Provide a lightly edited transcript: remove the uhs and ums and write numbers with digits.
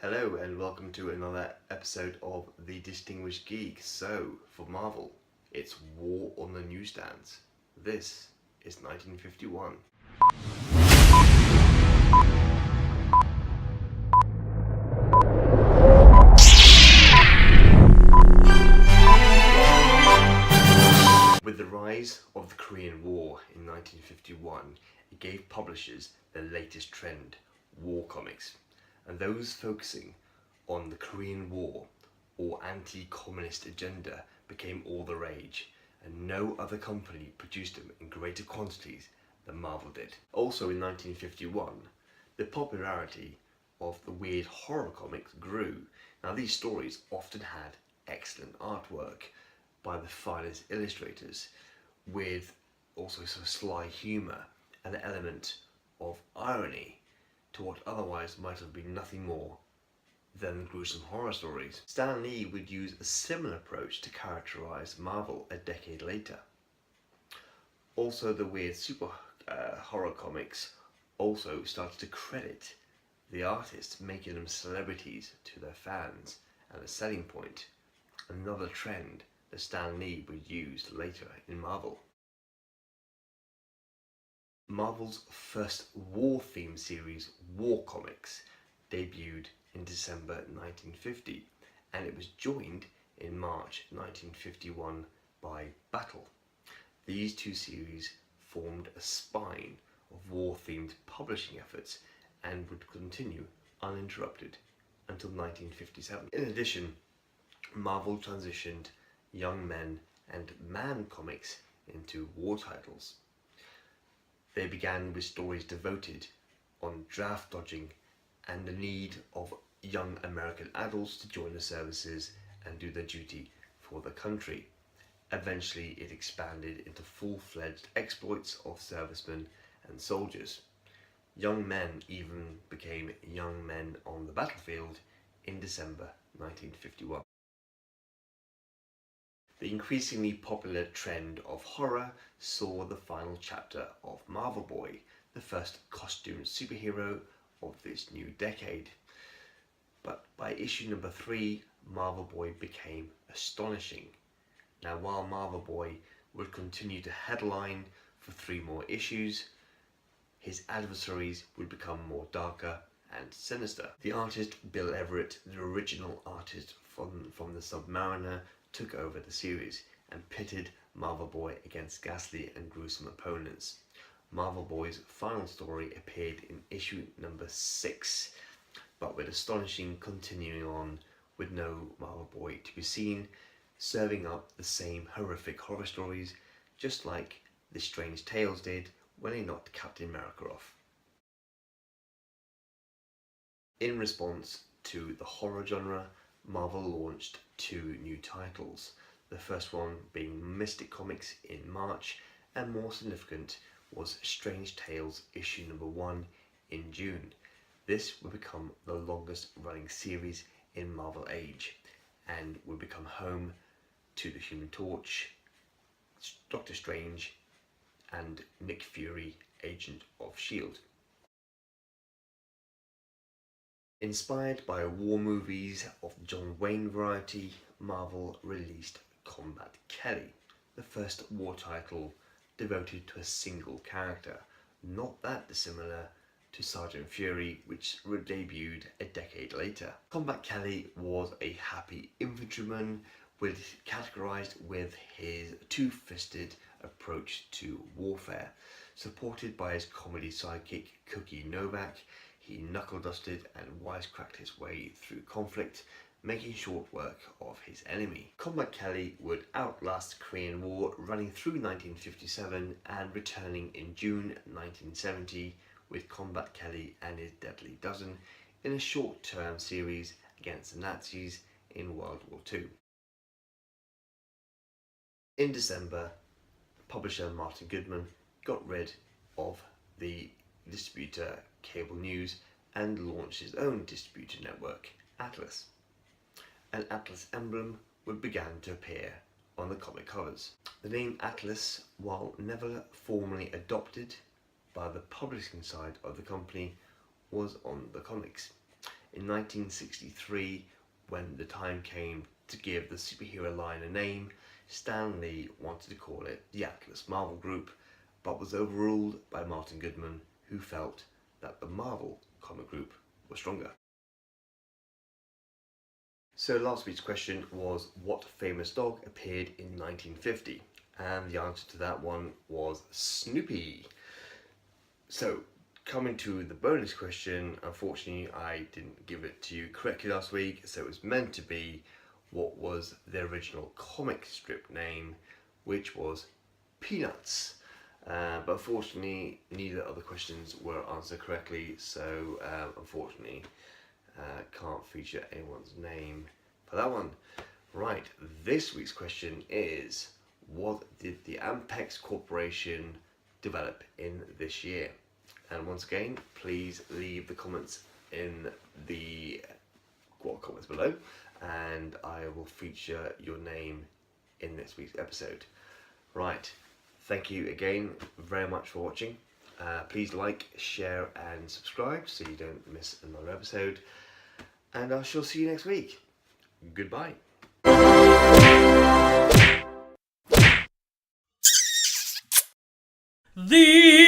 Hello and welcome to another episode of The Distinguished Geek. So, for Marvel, it's War on the Newsstands. This is 1951. With the rise of the Korean War in 1951, it gave publishers the latest trend, war comics, and those focusing on the Korean War or anti-communist agenda became all the rage, and no other company produced them in greater quantities than Marvel did. Also in 1951, the popularity of the weird horror comics grew. Now these stories often had excellent artwork by the finest illustrators, with also some sly humour and an element of irony to what otherwise might have been nothing more than gruesome horror stories. Stan Lee would use a similar approach to characterise Marvel a decade later. Also, the weird super horror comics also started to credit the artists, making them celebrities to their fans and a selling point, another trend that Stan Lee would use later in Marvel. Marvel's first war-themed series, War Comics, debuted in December 1950, and it was joined in March 1951 by Battle. These two series formed a spine of war-themed publishing efforts and would continue uninterrupted until 1957. In addition, Marvel transitioned Young Men and Man comics into war titles. They began with stories devoted on draft dodging and the need of young American adults to join the services and do their duty for the country. Eventually it expanded into full-fledged exploits of servicemen and soldiers. Young Men even became Young Men on the Battlefield in December 1951. The increasingly popular trend of horror saw the final chapter of Marvel Boy, the first costumed superhero of this new decade. But by issue number 3, Marvel Boy became astonishing. Now, while Marvel Boy would continue to headline for 3 more issues, his adversaries would become more darker and sinister. The artist Bill Everett, the original artist from the Submariner, took over the series and pitted Marvel Boy against ghastly and gruesome opponents. Marvel Boy's final story appeared in issue number 6, but with astonishing continuing on with no Marvel Boy to be seen, serving up the same horrific horror stories, just like the Strange Tales did when they knocked Captain America off. In response to the horror genre, Marvel launched 2 new titles, the first one being Mystic Comics in March, and more significant was Strange Tales issue number 1 in June. This would become the longest running series in Marvel Age and would become home to the Human Torch, Doctor Strange and Nick Fury, Agent of S.H.I.E.L.D. Inspired by war movies of John Wayne variety, Marvel released Combat Kelly, the first war title devoted to a single character, not that dissimilar to Sergeant Fury, which debuted a decade later. Combat Kelly was a happy infantryman categorized with his two-fisted approach to warfare. Supported by his comedy sidekick Cookie Novak, he knuckle-dusted and wisecracked his way through conflict, making short work of his enemy. Combat Kelly would outlast the Korean War, running through 1957 and returning in June 1970 with Combat Kelly and his Deadly Dozen in a short-term series against the Nazis in World War II. In December, publisher Martin Goodman got rid of the distributor Cable News and launched his own distributor network, Atlas. An Atlas emblem would begin to appear on the comic covers. The name Atlas, while never formally adopted by the publishing side of the company, was on the comics. In 1963, when the time came to give the superhero line a name, Stan Lee wanted to call it the Atlas Marvel Group, but was overruled by Martin Goodman, who felt that the Marvel comic group was stronger. So last week's question was, what famous dog appeared in 1950? And the answer to that one was Snoopy. So, coming to the bonus question, unfortunately I didn't give it to you correctly last week, so it was meant to be what was the original comic strip name, which was Peanuts. But unfortunately neither of the questions were answered correctly, so unfortunately can't feature anyone's name for that one. Right, this week's question is, what did the Ampex Corporation develop in this year? And once again, please leave the comments in the comments below, and I will feature your name in this week's episode. Right, thank you again very much for watching. Please like, share and subscribe so you don't miss another episode, and I shall see you next week. Goodbye. The